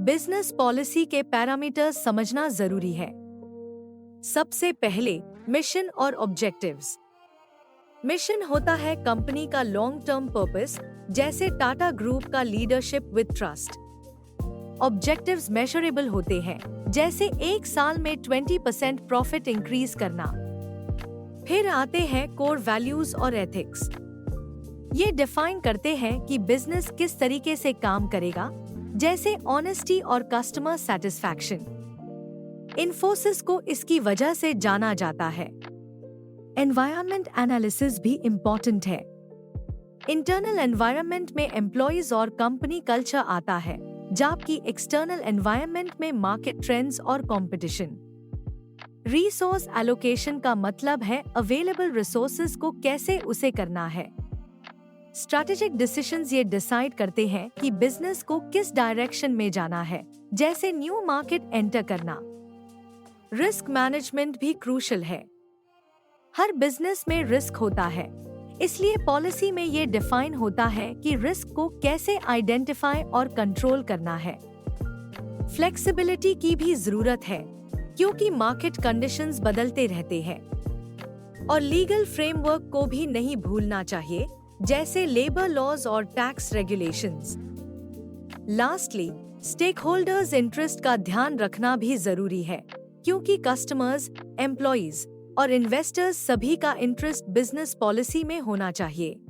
Business policy के parameters समझना जरूरी है। सबसे पहले मिशन और ऑब्जेक्टिव्स। मिशन होता है कंपनी का लॉन्ग टर्म पर्पस, जैसे टाटा ग्रुप का leadership with trust. Objectives measurable होते हैं, जैसे एक साल में 20% प्रॉफिट इंक्रीज करना। फिर आते हैं कोर वैल्यूज और एथिक्स। ये डिफाइन करते हैं कि बिजनेस किस तरीके से काम करेगा, जैसे ऑनेस्टी और कस्टमर सेटिस्फैक्शन। इन्फोसिस को इसकी वजह से जाना जाता है। एनवायरनमेंट एनालिसिस भी इम्पोर्टेंट है। इंटरनल एनवायरनमेंट में एम्प्लॉयज और कंपनी कल्चर आता है, जबकि एक्सटर्नल एनवायरनमेंट में मार्केट ट्रेंड्स और कंपटीशन। रिसोर्स एलोकेशन का मतलब है अवेलेबल रिसोर्सेज को कैसे उसे करना है। स्ट्रैटेजिक डिसीजंस ये डिसाइड करते हैं कि बिजनेस को किस डायरेक्शन में जाना है, जैसे न्यू मार्केट एंटर करना। रिस्क मैनेजमेंट भी क्रूशियल है। हर बिजनेस में रिस्क होता है, इसलिए पॉलिसी में ये डिफाइन होता है कि रिस्क को कैसे आइडेंटिफाई और कंट्रोल करना है। फ्लेक्सिबिलिटी की भी जरूरत है, क्योंकि मार्केट कंडीशंस बदलते रहते हैं। और लीगल फ्रेमवर्क को भी नहीं भूलना चाहिए, जैसे लेबर लॉज और tax regulations. Lastly, stakeholders interest का ध्यान रखना भी जरूरी है, क्योंकि कस्टमर्स, एम्प्लॉयज और इन्वेस्टर्स सभी का इंटरेस्ट बिजनेस पॉलिसी में होना चाहिए।